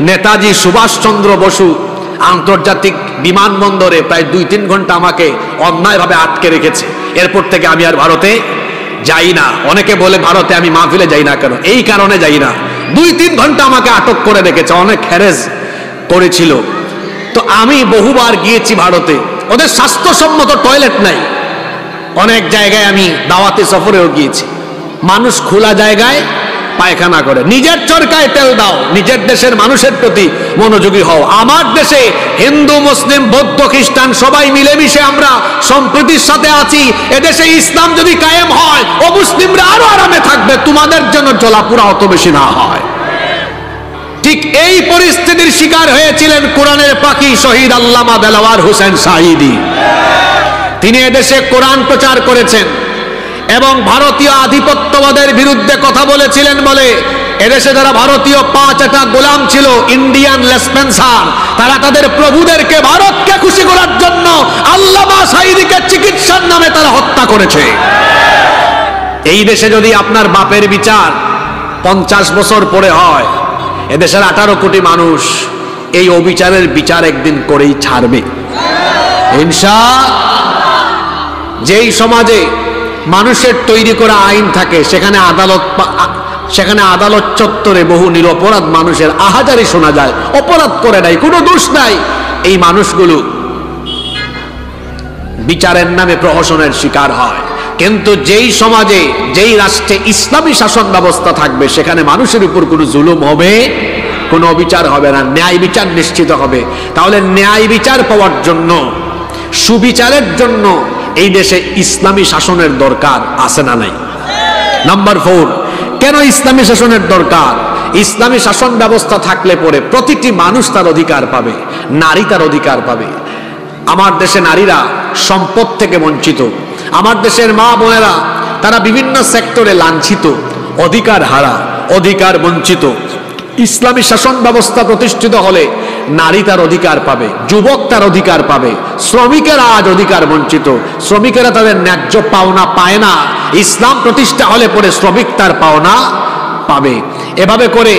নেতাজি সুভাষচন্দ্র বসু আন্তর্জাতিক বিমানবন্দরে প্রায় 2-3 ঘন্টা আমাকে অন্যায়ভাবে আটকে রেখেছে। এরপর থেকে আমি আর ভারতে যাই না। অনেকে বলে ভারতে আমি মাহফিলে যাই না কেন, এই কারণে যাই না। 2-3 ঘন্টা আমাকে আটক করে রেখেছে, অনেক হ্যারেস করেছিল। তো আমি বহুবার গিয়েছি ভারতে, ওদের স্বাস্থ্যসম্মত টয়লেট নাই। অনেক জায়গায় আমি দাওয়াতি সফরেও গিয়েছি, মানুষ খোলা জায়গায় পায়খানা করে। নিজের চরকায় তেল দাও, নিজের দেশের মানুষের প্রতি মনোযোগী হও। আমার দেশে হিন্দু মুসলিম বৌদ্ধ খ্রিস্টান সবাই মিলেমিশে আমরা সম্প্রীতির সাথে আছি। এদেশে ইসলাম যদি কায়েম হয় ও মুসলিমরা আরো আরামে থাকবে, তোমাদের জন্য জ্বলাপুরা অত বেশি না হয়। ঠিক এই পরিস্থিতির শিকার হয়েছিলেন কোরআনের পাখি শহীদ আল্লামা দেলাওয়ার হোসেন সাঈদী। তিনি এদেশে কোরআন প্রচার করেছেন এবং ভারতীয় আধিপত্যবাদের বিরুদ্ধে কথা বলেছিলেন বলে এদেশে যারা ভারতীয় 5টা গোলাম ছিল, ইন্ডিয়ান লেসপেন্সার, তারা তাদের প্রভুদেরকে ভারতকে খুশি করার জন্য আল্লামা সাঈদীকে চিকিৎসার নামে তারা হত্যা করেছে। এই দেশে যদি আপনার বাপের বিচার 50 বছর পরে হয়, এদেশের 18 কোটি মানুষ এই অবিচারের বিচার একদিন করেই ছাড়বে ইনশাআল্লাহ। যেই সমাজে মানুষের তৈরি করা আইন থাকে, সেখানে আদালত চত্বরে বহু নিরপরাধ মানুষের আহাজারি শোনা যায়, অপরাধ করে নাই, কোনো দোষ নাই। এই মানুষগুলো বিচারের নামে প্রহসনের শিকার হয়। কিন্তু যেই সমাজে যেই রাষ্ট্রে ইসলামী শাসন ব্যবস্থা থাকবে, সেখানে মানুষের উপর কোনো জুলুম হবে, কোনো অবিচার হবে না, ন্যায় বিচার নিশ্চিত হবে। তাহলে ন্যায় বিচার পাওয়ার জন্য, সুবিচারের জন্য এই দেশে ইসলামী শাসনের দরকার আছে না নাই? নাম্বার 4, কেন ইসলামী শাসনের দরকার? ইসলামী শাসন ব্যবস্থা থাকলে পরে প্রতিটি মানুষ তার অধিকার পাবে, নারী তার অধিকার পাবে। আমার দেশে নারীরা সম্পদ থেকে বঞ্চিত, আমার দেশের মা বোনেরা তারা বিভিন্ন সেক্টরে লাঞ্ছিত, অধিকার হারা, অধিকার বঞ্চিত। ইসলামী শাসন ব্যবস্থা প্রতিষ্ঠিত হলে নারী তার অধিকার পাবে, যুবক তার অধিকার পাবে, শ্রমিকেরা আজ অধিকার বঞ্চিত, শ্রমিকেরা তাদের ন্যায্য পাওনা পায় না। ইসলাম প্রতিষ্ঠা হলে পরে শ্রমিক তার পাওনা পাবে। এভাবে করে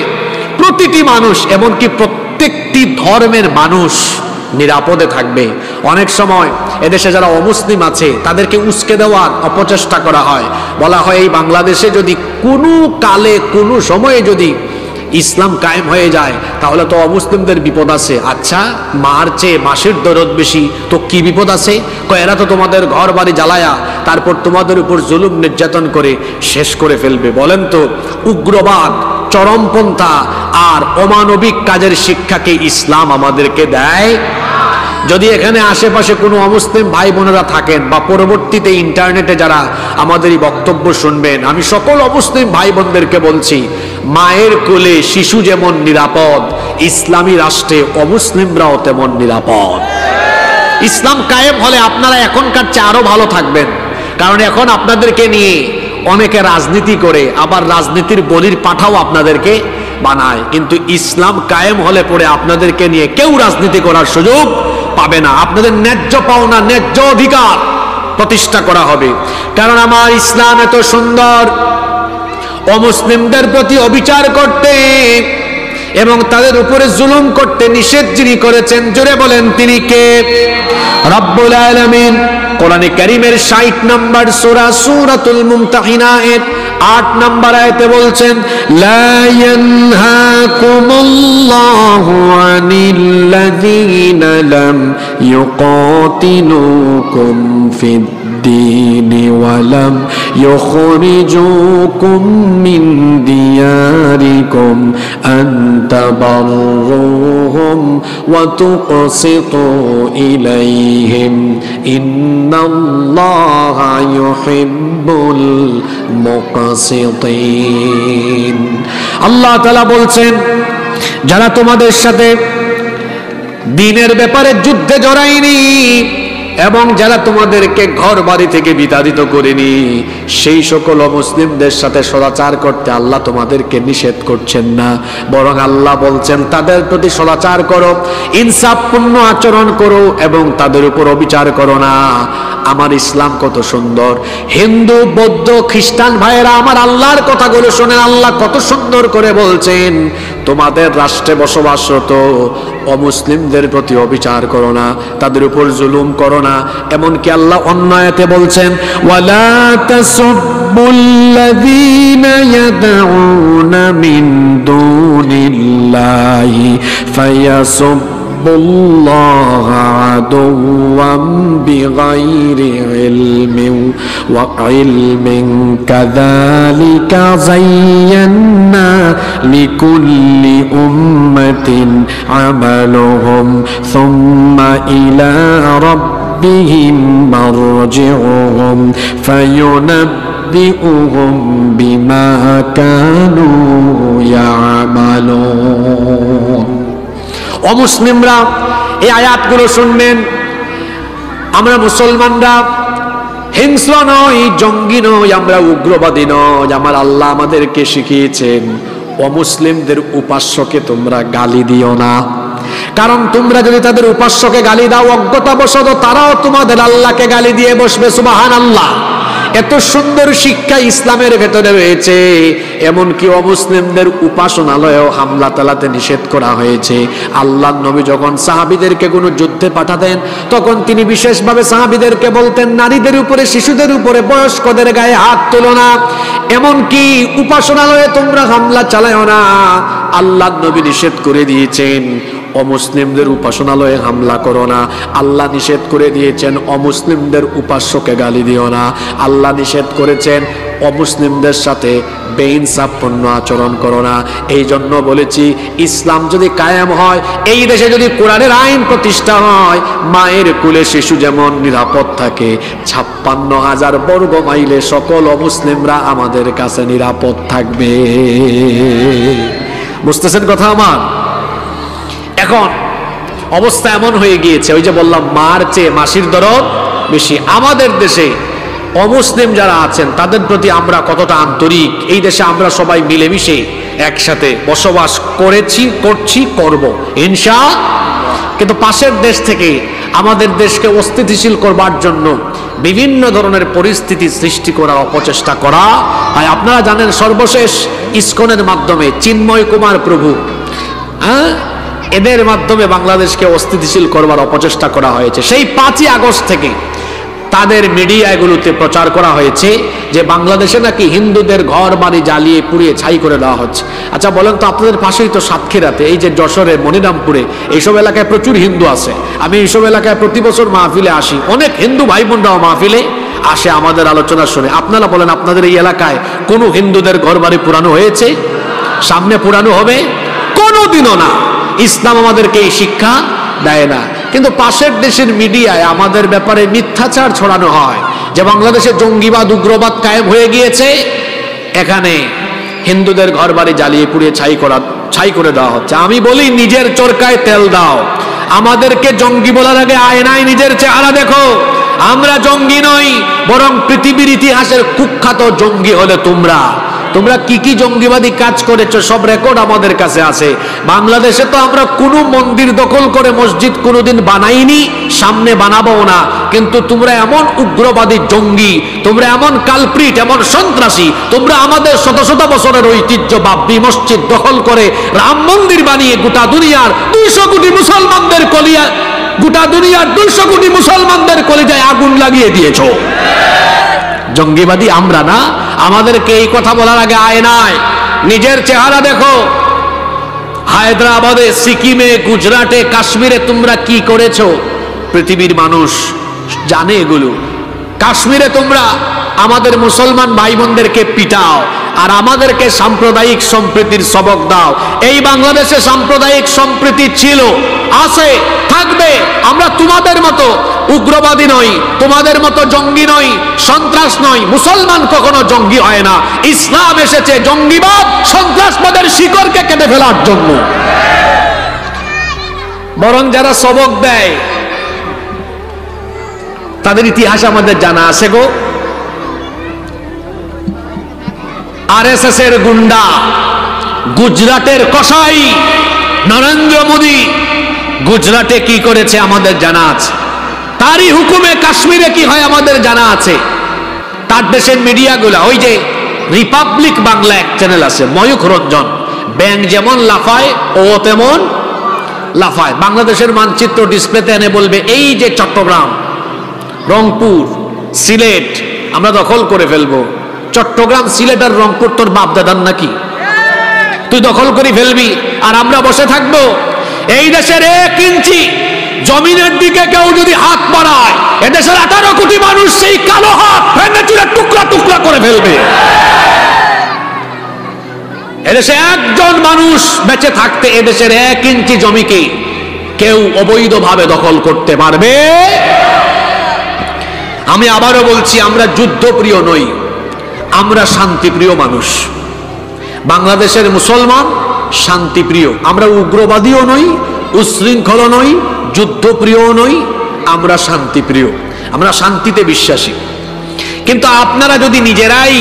প্রতিটি মানুষ, এমনকি প্রত্যেকটি ধর্মের মানুষ নিরাপদে থাকবে। অনেক সময় এদেশে যারা অমুসলিম আছে তাদেরকে উস্কে দেওয়ার অপচেষ্টা করা হয়, বলা হয় এই বাংলাদেশে যদি কোনো কালে কোনো সময়ে যদি ইসলাম কায়েম হয়ে যায় তাহলে তো অমুসলিমদের বিপদ আছে। আচ্ছা, মার চেয়ে মাসের দরদ বেশি, তো কি বিপদ আছে? এরা তো তোমাদের ঘর বাড়ি জ্বালায়া তারপর তোমাদের উপর জুলুম নির্যাতন করে শেষ করে ফেলবে। বলেন তো, উগ্রবাদ, চরমপন্থা আর অমানবিক কাজের শিক্ষাকে ইসলাম আমাদেরকে দেয়? যদি এখানে আশেপাশে কোনো অমুসলিম ভাই বোনেরা থাকেন বা পরবর্তীতে ইন্টারনেটে যারা আমাদের এই বক্তব্য শুনবেন, আমি সকল অমুসলিম ভাই বোনদেরকে বলছি, মায়ের কোলে শিশু যেমন নিরাপদ, ইসলামী রাষ্ট্রে অমুসলিমরাও তেমন নিরাপদ। ইসলাম কায়েম হলে আপনারা এখনকার চেয়ে আরো ভালো থাকবেন, কারণ এখন আপনাদেরকে নিয়ে অনেকে রাজনীতি করে, আবার রাজনীতির বলির পাঠাও আপনাদেরকে বানায়। কিন্তু ইসলাম কায়েম হলে পরে আপনাদেরকে নিয়ে কেউ রাজনীতি করার সুযোগ পাবে না। আপনাদের ন্যায্য পাওনা, ন্যায্য অধিকার প্রতিষ্ঠা করা হবে। কারণ আমার ইসলাম এত সুন্দর, অমুসলিমদের প্রতি অবিচার করতে এবং তাদের উপরে জুলুম করতে নিষেধ যিনি করেছেন, জোরে বলেন তিনি কে? রব্বুল আলামিন কোরআনে কারীমের 60 নম্বর সূরা সূরাতুল মুমতাহিনা এর 8 নম্বর আয়াতে বলছেন, লা ইয়ানহাকুমুল্লাহু আনিল্লাযীনা লাম ইউকাতিলুকুম ফিদ্দীনি ওয়া লাম ইউখরিজুকুম মিন দিয়ারিকুম আন তাবাররুহুম ওয়া তুকসিতু ইলাইহিম ইন্নাল্লাহা ইউহিব্বুল মুকসিতিন। আল্লাহ তাআলা বলছেন, যারা তোমাদের সাথে দ্বীনের ব্যাপারে যুদ্ধে জড়ায়নি এবং যারা তোমাদেরকে ঘর বাড়ি থেকে বিতাড়িত করেনি, সেই সকল মুসলিমদের সাথে সদাচার করতে আল্লাহ তোমাদেরকে নিষেধ করছেন না, বরং আল্লাহ বলছেন তাদের প্রতি সদাচার করো, ইনসাফপূর্ণ আচরণ করো এবং তাদের উপর অবিচার করো না। আমার ইসলাম কত সুন্দর! হিন্দু, বৌদ্ধ, খ্রিস্টান ভাইয়েরা আমার আল্লাহর কথাগুলো শোনেন। আল্লাহ কত সুন্দর করে বলছেন, তোমাদের রাষ্ট্রে বসবাসরত অমুসলিমদের প্রতি অবিচার করো না, তাদের উপর জুলুম করো না। এমনকি আল্লাহ অন্য আয়াতে বলছেন, ওয়ালা তাসুব্বুল্লাযীনা ইয়াদউনা মিন দুনিল্লাহি ফায়াসুব্বুল্লাহা আদুওয়াম বিগাইরি ইলমিন ওয়া ইলমিন কাযালিকা যায়্যানা লিকুল্লি উম্মাতিন আমালুহুম সুম্মা ইলা রাব্বিহিম মারজিউহুম ফায়ুনাব্বিউহুম বিমা কানু ইয়ামালুন। অমুসলিমরা এই আয়াতগুলো শুনবেন। আমরা মুসলমানরা হিংস্র নই, জঙ্গি নই, আমরা উগ্রবাদী নই। আমার আল্লাহ আমাদেরকে শিখিয়েছেন অমুসলিমদের উপাস্যকে তোমরা গালি দিও না, কারণ তোমরা যদি তাদের উপাস্যকে গালি দাও অজ্ঞতাবশত তারাও তোমাদের আল্লাহকে গালি দিয়ে বসবে। সুবহানাল্লাহ। এত সুন্দর শিক্ষা ইসলামের ভেতরে রয়েছে। এমনকি অমুসলিমদের উপাসনালয়েও হামলা চালাতে নিষেধ করা হয়েছে। আল্লাহর নবী যখন সাহাবীদেরকে কোনো যুদ্ধে পাঠাতেন তখন তিনি বিশেষভাবে সাহাবীদেরকে বলতেন, নারীদের উপরে, শিশুদের উপরে, বয়স্কদের গায়ে হাত তোলো না, এমনকি উপাসনালয়ে তোমরা হামলা চালাও না। আল্লাহর নবী নিষেধ করে দিয়েছেন অমুসলিমদের উপাসনালয়ে হামলা করো না। আল্লাহ নিষেধ করে দিয়েছেন অমুসলিমদের উপাস্যকে গালি দিও না। আল্লাহ নিষেধ করেছেন অমুসলিমদের সাথে বেইনসাফপূর্ণ আচরণ করো না। এই জন্য বলেছি, ইসলাম যদি কায়েম হয়, এই দেশে যদি কোরআনের আইন প্রতিষ্ঠা হয়, মায়ের কোলে শিশু যেমন নিরাপদ থাকে, 56,000 বর্গ মাইলে সকল অমুসলিমরা আমাদের কাছে নিরাপদ থাকবে। বুঝতেছেন কথা আমার? এখন অবস্থা এমন হয়ে গিয়েছে, ওই যে বললাম মার চেয়ে মাসির দরদ বেশি। আমাদের দেশে অমুসলিম যারা আছেন তাদের প্রতি আমরা কতটা আন্তরিক। এই দেশে আমরা সবাই মিলেমিশে একসাথে বসবাস করেছি, করছি, করব ইনশাআল্লাহ। কিন্তু পাশের দেশ থেকে আমাদের দেশকে অস্থিতিশীল করবার জন্য বিভিন্ন ধরনের পরিস্থিতি সৃষ্টি করার অপচেষ্টা করা হয়। আপনারা জানেন সর্বশেষ ইসকনের মাধ্যমে চিন্ময় কুমার প্রভু, এদের মাধ্যমে বাংলাদেশকে অস্থিতিশীল করবার অপচেষ্টা করা হয়েছে। সেই 5ই আগস্ট থেকে তাদের মিডিয়াগুলোতে প্রচার করা হয়েছে যে বাংলাদেশে নাকি হিন্দুদের ঘর বাড়ি জ্বালিয়ে পুড়িয়ে ছাই করে দেওয়া হচ্ছে। আচ্ছা বলেন তো, আপনাদের পাশেই তো সাতক্ষীরাতে, এই যে যশোরে, মনিরামপুরে, এইসব এলাকায় প্রচুর হিন্দু আছে। আমি এইসব এলাকায় প্রতি বছর মাহফিলে আসি, অনেক হিন্দু ভাই বোনরাও মাহফিলে আসে আমাদের আলোচনা শুনে। আপনারা বলেন, আপনাদের এই এলাকায় কোনো হিন্দুদের ঘর বাড়ি পুরানো হয়েছে? সামনে পুরানো হবে? কোনোদিনও না। ইসলাম আমাদেরকে এই শিক্ষা দেয় না। কিন্তু পাশের দেশের মিডিয়ায় আমাদের ব্যাপারে মিথ্যাচার ছড়ানো হয় যে বাংলাদেশে জঙ্গিবাদ, উগ্রবাদ কায়েম হয়ে গিয়েছে, এখানে হিন্দুদের ঘর বাড়ি জ্বালিয়ে পুড়িয়ে ছাই করে দেওয়া হচ্ছে। আমি বলি, নিজের চরকায় তেল দাও। আমাদেরকে জঙ্গি বলার আগে আয়নায় নিজের চেহারা দেখো। আমরা জঙ্গি নই, বরং পৃথিবীর ইতিহাসের কুখ্যাত জঙ্গি হলে তোমরা। তোমরা কি কি জঙ্গিবাদী কাজ করেছো সব রেকর্ড আমাদের কাছে আছে। বাংলাদেশে তো আমরা কোনো মন্দির দখল করে মসজিদ কোনোদিন বানাইনি, সামনে বানাবো না। কিন্তু তোমরা এমন উগ্রবাদী জঙ্গি, তোমরা এমন কালপ্রিট, এমন সন্ত্রাসী, তোমরা আমাদের শত শত বছরের ঐতিহ্য বাবরি মসজিদ দখল করে রাম মন্দির বানিয়ে গোটা দুনিয়ার 200 কোটি মুসলমানদের গোটা দুনিয়ার 200 কোটি মুসলমানদের কলিজায় আগুন লাগিয়ে দিয়েছো। জঙ্গিবাদী আমরা না? আমাদেরকে এই কথা বলার আগে আয়নায় নিজের চেহারা দেখো। হায়দ্রাবাদে, সিকিমে, গুজরাটে, কাশ্মীরে তোমরা কি করেছো পৃথিবীর মানুষ জানে এগুলো। কাশ্মীরে তোমরা আমাদের মুসলমান ভাই বোনদেরকে পিটাও আর আমাদেরকে সাম্প্রদায়িক সম্প্রীতির সবক দাও। এই বাংলাদেশে সাম্প্রদায়িক সম্প্রীতি ছিল, আছে, থাকবে। আমরা তোমাদের মতো উগ্রবাদী নই, তোমাদের মতো জঙ্গি নই, সন্ত্রাস নই। মুসলমান কখনো জঙ্গি হয় না। ইসলাম এসেছে জঙ্গিবাদ, সন্ত্রাসবাদের শিকড়কে কেটে ফেলার জন্য। বরং যারা সবক দেয় তাদের ইতিহাস আমাদের জানা আছে গো। আরএসএস এর গুন্ডা, গুজরাটের কসাই নরেন্দ্র মোদী গুজরাটে কি করেছে আমাদের জানা আছে। তারই হুকুমে কাশ্মীরে কি হয় আমাদের জানা আছে। তার দেশের মিডিয়াগুলা, ওই যে রিপাবলিক বাংলা এক চ্যানেল আছে, ময়ূখ রঞ্জন, ব্যাঙ যেমন লাফায় ও তেমন লাফায়। বাংলাদেশের মানচিত্র ডিসপ্লেতে এনে বলবে এই যে চট্টগ্রাম, রংপুর, সিলেট আমরা দখল করে ফেলবো। চট্টগ্রাম, সিলেট আর রংপুর তোর বাপ দাদার নাকি? তুই দখল করে ফেলবি আর আমরা বসে থাকবো? এই দেশের 1 ইঞ্চি জমিনের দিকে কেউ যদি হাত বাড়ায়, এদেশের 18 কোটি মানুষ সেই কালো হাত ভেঙে চুরে টুকরা টুকরা করে ফেলবে। এদেশে একজন মানুষ বেঁচে থাকতে এদেশের 1 ইঞ্চি জমিকে কেউ অবৈধভাবে দখল করতে পারবে? আমি আবারও বলছি, আমরা যুদ্ধপ্রিয় নই, আমরা শান্তিপ্রিয় মানুষ। বাংলাদেশের মুসলমান শান্তিপ্রিয়, আমরা উগ্রবাদীও নই, উচ্ছৃঙ্খল নই, যুদ্ধপ্রিয়ও নই, আমরা শান্তিপ্রিয়, আমরা শান্তিতে বিশ্বাসী। কিন্তু আপনারা যদি নিজেরাই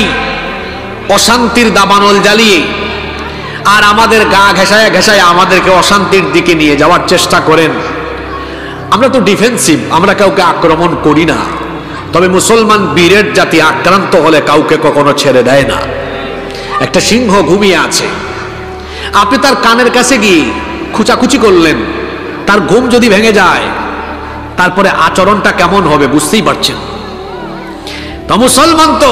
অশান্তির দাবানল জ্বালিয়ে আর আমাদের গা ঘেঁষায় ঘেঁষায় আমাদেরকে অশান্তির দিকে নিয়ে যাওয়ার চেষ্টা করেন, আমরা তো ডিফেন্সিভ, আমরা কাউকে আক্রমণ করি না। তবে মুসলমান বীরের জাতি আক্রান্ত হলে কাউকে কখনো ছেড়ে দেয় না। একটা সিংহ ঘুমিয়ে আছে, আপনি তার কানের কাছে গিয়ে খুচাখুচি করলেন, তার ঘুম যদি ভেঙে যায় তারপরে আচরণটা কেমন হবে বুঝতেই পারছেন। তো মুসলমান তো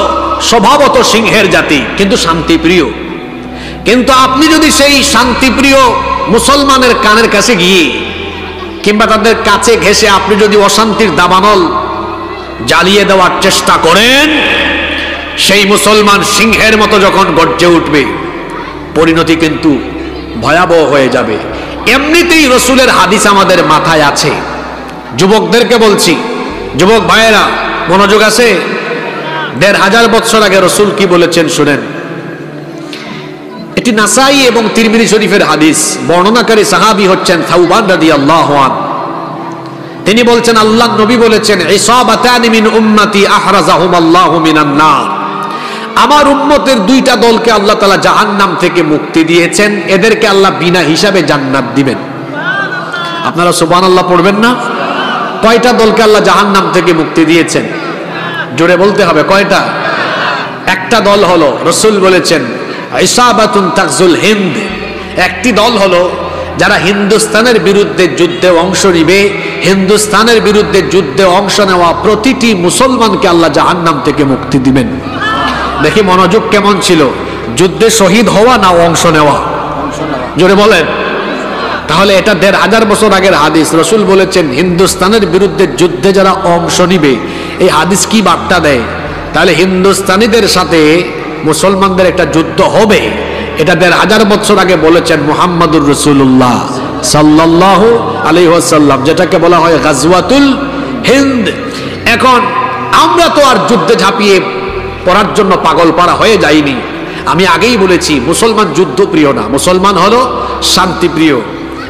স্বভাবত সিংহের জাতি, কিন্তু শান্তিপ্রিয়। কিন্তু আপনি যদি সেই শান্তিপ্রিয় মুসলমানের কানের কাছে গিয়ে কিংবা তাদের কাছে ঘেঁষে আপনি যদি অশান্তির দাবানল জ্বালিয়ে দেওয়ার চেষ্টা করেন, সেই মুসলমান সিংহের মতো যখন গর্জে উঠবে, পরিণতি কিন্তু ভয়াবহ হয়ে যাবে। এমনিতেই রসুলের হাদিস আমাদের মাথায় আছে। যুবকদেরকে বলছি, যুবক ভাইয়েরা মনোযোগ আছে। 1500 বছর আগে রসুল কি বলেছেন শুনেন। এটি নাসাই এবং তিরমিজি শরীফের হাদিস। বর্ণনাকারী সাহাবী হচ্ছেন সাউবান রাদিয়াল্লাহু আনহু। তিনি বলছেন, আল্লাহর নবী বলেছেন, ইসাবাতানি মিন উম্মতি আহরাজাহুমাল্লাহু মিনান নার। আমার উম্মতের 2টা দলকে আল্লাহ তাআলা জাহান্নাম থেকে মুক্তি দিয়েছেন, এদেরকে আল্লাহ বিনা হিসাবে জান্নাত দিবেন। আপনারা সুবহানাল্লাহ পড়বেন না? কয়টা দলকে আল্লাহ জাহান্নাম থেকে মুক্তি দিয়েছেন? জোরে বলতে হবে, কয়টা? একটা দল হলো, রাসূল বলেছেন, ইসাবাতুন তাগজুল হিন্দ। একটি দল হলো যারা হিন্দুস্তানের বিরুদ্ধে যুদ্ধে অংশ নিবে। হিন্দুস্তানের বিরুদ্ধে যুদ্ধে অংশ নেওয়া প্রতিটি মুসলমানকে আল্লাহ জাহান্নাম থেকে মুক্তি দিবেন। দেখি মনোযোগ কেমন ছিল, যুদ্ধে শহীদ হওয়া না অংশ নেওয়া? জোরে বলেন। তাহলে এটা 1500 বছর আগের হাদিস। রসুল বলেছেন হিন্দুস্তানের বিরুদ্ধে যুদ্ধে যারা অংশ নিবে। এই হাদিস কি বার্তা দেয়? তাহলে হিন্দুস্তানিদের সাথে মুসলমানদের একটা যুদ্ধ হবে। এটা 1500 বছর আগে বলেছেন মুহাম্মদুর রাসূলুল্লাহ সাল্লাল্লাহু আলাইহি ওয়াসাল্লাম, যেটাকে বলা হয় গাজওয়াতুল হিন্দ। এখন আমরা তো আর যুদ্ধে ঝাঁপিয়ে পড়ার জন্য পাগল পাড়া হয়ে যাইনি। আমি আগেই বলেছি, মুসলমান যুদ্ধপ্রিয় না, মুসলমান হলো শান্তিপ্রিয়।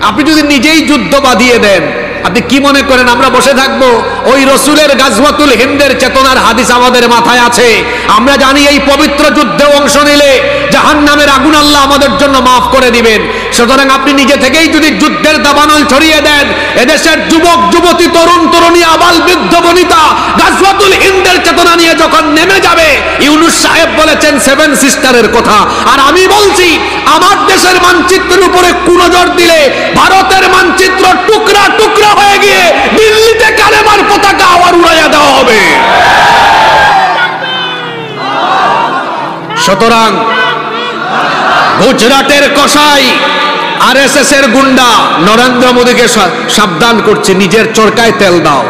আপনি যদি নিজেই যুদ্ধ বাঁধিয়ে দেন, আপনি কি মনে করেন আমরা বসে থাকবো? ওই রসুলের গাজওয়াতুল হিন্দের চেতনার হাদিস আমাদের মাথায় আছে। আমরা জানি এই পবিত্র যুদ্ধে অংশ নিলে জাহান্নামের আগুন আল্লাহ আমাদের জন্য মাফ করে দিবেন। সুতরাং আপনি নিজে থেকেই যদি যুদ্ধের দাবানল ছড়িয়ে দেন, এদেশের যুবক যুবতী, তরুণ তরুণী, আবাল বৃদ্ধ বনিতা গাজওয়াতুল হিন্দের চেতনা নিয়ে যখন নেমে যাবে, ইউনূস সাহেব বলেছেন 7 সিস্টারের কথা। আর আমি বলছি, আমার দেশের মানচিত্রের উপরে কুনজর দিলে ভারতের মানচিত্র টুকরা টুকরা হয়ে গিয়ে দিল্লিতে কালেমার পতাকা আবার উড়াইয়া দেওয়া হবে। সুতরাং গুজরাটের কসাই, আরএসএস এর গুন্ডা নরেন্দ্র মোদীকে সাবধান করছে, নিজের চরকায় তেল দাও।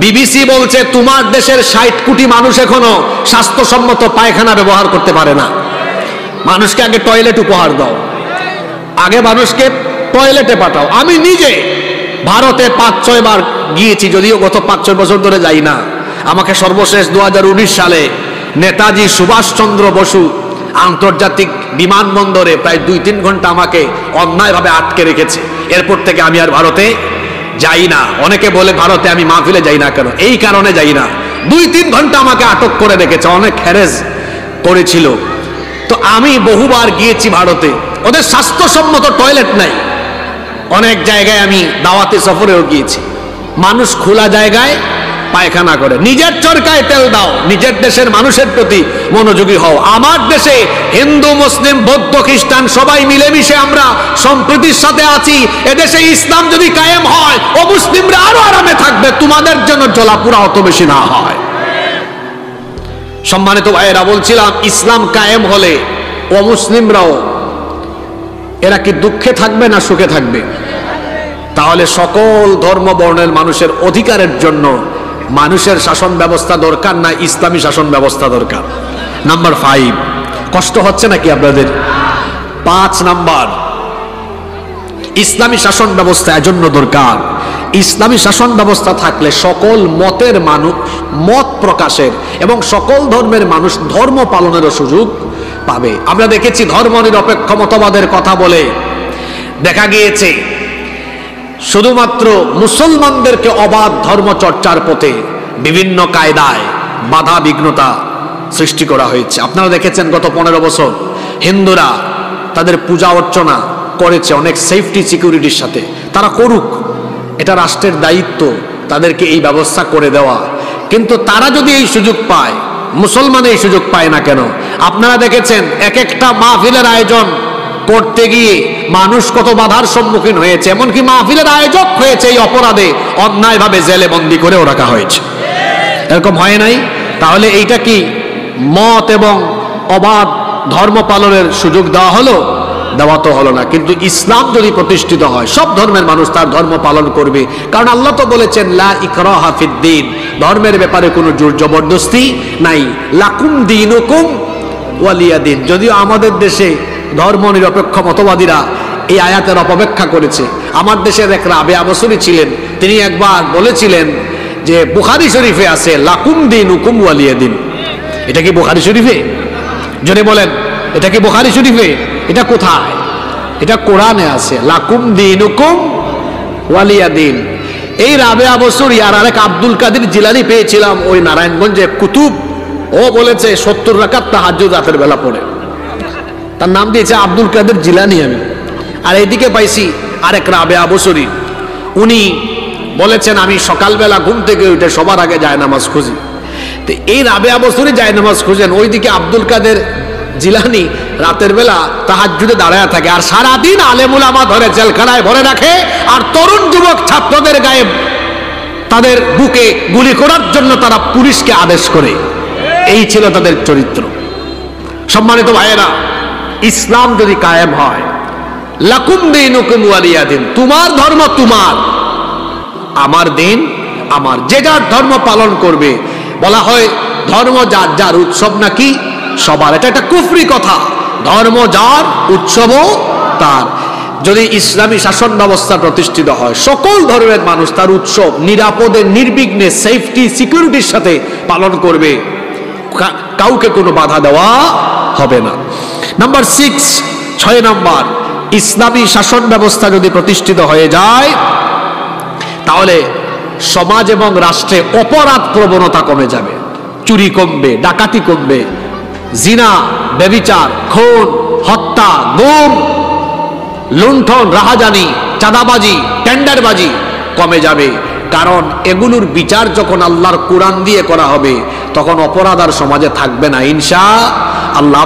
বিবিসি বলছে তোমার দেশের 60 কোটি মানুষ এখনো স্বাস্থ্যসম্মত পায়খানা ব্যবহার করতে পারে না। মানুষকে আগে টয়লেট উপহার দাও, আগে মানুষকে টয়লেটে পাঠাও। আমি নিজে ভারতে 5-6 বার গিয়েছি, যদিও গত 5-6 বছর ধরে যাই না। আমাকে সর্বশেষ 2019 সালে নেতাজি সুভাষচন্দ্র বসু আন্তর্জাতিক বিমানবন্দরে প্রায় 2-3 ঘন্টা আমাকে অন্যায়ভাবে আটকে রেখেছে। এরপর থেকে আমি আর ভারতে যাই না। অনেকে বলে ভারতে আমি মাহফিলে যাই না কেন? এই কারণে যাই না, 2-3 ঘন্টা আমাকে আটক করে রেখেছে, অনেক হ্যারেস করেছিল। তো আমি বহুবার গিয়েছি ভারতে, ওদের স্বাস্থ্যসম্মত টয়লেট নাই। অনেক জায়গায় আমি দাওয়াতি সফরেও গিয়েছি, মানুষ খোলা জায়গায় পায়খানা করে। নিজের চরকায় তেল দাও, নিজের দেশের মানুষের প্রতি মনোযোগী হও। আমার দেশে হিন্দু মুসলিম বৌদ্ধ খ্রিস্টান সবাই মিলেমিশে আমরা সম্প্রীতির সাথে আছি। এদেশে ইসলাম যদি কায়েম হয় ও মুসলিমরা আরো আরামে থাকবে, তোমাদের জন্য জ্বলাপুরা অত বেশি না হয়। সম্মানিত ভাইয়েরা, বলছিলাম ইসলাম কায়েম হলে অমুসলিমরাও এরা কি দুঃখে থাকবে না সুখে থাকবে? তাহলে সকল ধর্ম বর্ণের মানুষের অধিকারের জন্য মানুষের শাসন ব্যবস্থা দরকার না ইসলামী শাসন ব্যবস্থা দরকার? নাম্বার 5, কষ্ট হচ্ছে নাকি আপনাদের? 5 নাম্বার, ইসলামী শাসন ব্যবস্থা এজন্য দরকার। ইসলামী শাসন ব্যবস্থা থাকলে সকল মতের মানুষ মত প্রকাশের এবং সকল ধর্মের মানুষ ধর্ম পালনেরও সুযোগ পাবে। আমরা দেখেছি ধর্ম নিরপেক্ষ মতবাদের কথা বলে দেখা গিয়েছে শুধুমাত্র মুসলমানদেরকে অবাধ ধর্ম চর্চার পথে বিভিন্ন কায়দায় বাধা বিঘ্নতা সৃষ্টি করা হয়েছে। আপনারা দেখেছেন গত 15 বছর হিন্দুরা তাদের পূজা অর্চনা করেছে অনেক সেফটি সিকিউরিটির সাথে। তারা করুক, এটা রাষ্ট্রের দায়িত্ব তাদেরকে এই ব্যবস্থা করে দেওয়া। কিন্তু তারা যদি এই সুযোগ পায়, মুসলমান এই সুযোগ পায় না কেন? আপনারা দেখেছেন এক একটা মাহফিলের আয়োজন করতে গিয়ে মানুষ কত বাধার সম্মুখীন হয়েছে, এমনকি মাহফিলের আয়োজক হয়েছে এই অপরাধে অন্যায়ভাবে জেলে বন্দী করেও রাখা হয়েছে। এরকম হয় নাই? তাহলে এইটা কি মত এবং অবাধ ধর্ম পালনের সুযোগ দেওয়া হলো? দেওয়া তো হলো না। কিন্তু ইসলাম যদি প্রতিষ্ঠিত হয় সব ধর্মের মানুষ তার ধর্ম পালন করবে, কারণ আল্লাহ তো বলেছেন লা ইকরাহা ফিদ্দীন, ধর্মের ব্যাপারে কোনো জোর জবরদস্তি নাই। লাকুম দীনুকুম ওয়ালিয়া দিন। যদিও আমাদের দেশে ধর্ম নিরপেক্ষ মতবাদীরা এই আয়াতের অপব্যাখ্যা করেছে। আমার দেশের এক রাবেয়া বসরি ছিলেন, তিনি একবার বলেছিলেন যে বুখারী শরীফে আছে লাকুম দীনুকুম ওয়ালিয়া দিন। এটা কি বুখারী শরীফে? জোরে বলেন, এটা কি বুখারী শরীফে? এটা কোথায়? এটা কোরআনে আছে, লাকুম দীনুকুম ওয়ালিয়া দিন। এই রাবেয়া বসরি আর আরেক আব্দুল কাদের জিলানী পেয়েছিলাম ওই নারায়ণগঞ্জে কুতুব। ও বলেছে 70 রাকাত তাহাজ্জুদ রাতের বেলা পড়ে, তার নাম দিয়েছে আব্দুল কাদের জিলানী আমি। আর এদিকে পাইছি আরেক রাবেয়া বসরি, উনি বলেছেন আমি সকালবেলা ঘুম থেকে উঠে সবার আগে জায়নামাজ খুঁজি। তো এই রাবেয়া বসরি জায়নামাজ খুঁজেন, ওইদিকে আব্দুল কাদের জিলানী রাতের বেলা তাহাজ্জুদে দাঁড়ায় থাকে, আর সারাদিন আলেম উলামা ধরে জেলখানায় ভরে রাখে, আর তরুণ যুবক ছাত্রদের গায়ে তাদের বুকে গুলি করার জন্য তারা পুলিশকে আদেশ করে। এই ছিল তাদের চরিত্র। সম্মানিত ভাইয়েরা, ইসলাম যদি কায়েম হয়, লাকুম দীনুকুম ওয়ালিয়া দিন, তোমার ধর্ম তোমার, আমার দিন আমার, যে যার ধর্ম পালন করবে। বলা হয় ধর্ম যার যার উৎসব নাকি সবার, এটা একটা কুফরি কথা। ধর্ম যার উৎসবও তার। যদি ইসলামী শাসন ব্যবস্থা প্রতিষ্ঠিত হয় সকল ধর্মের মানুষ তার উৎসব নিরাপদে নির্বিঘ্নে সেফটি সিকিউরিটির সাথে পালন করবে, কাউকে কোনো বাধা দেওয়া হবে না। নাম্বার 6 নম্বর, ইসলামী শাসন ব্যবস্থা যদি প্রতিষ্ঠিত হয়ে যায় তাহলে সমাজ এবং রাষ্ট্রে অপরাধ প্রবণতা কমে যাবে, চুরি কমবে, ডাকাতি কমবে, জিনা, ব্যভিচার, খুন, হত্যা, গুম, লুণ্ঠন, রাহাজানি, চাঁদাবাজি, টেন্ডারবাজি কমে যাবে। কারণ এগুলোর বিচার যখন আল্লাহর কোরআন দিয়ে করা হবে তখন অপরাধ আর সমাজে থাকবে না ইনশাআল্লাহ।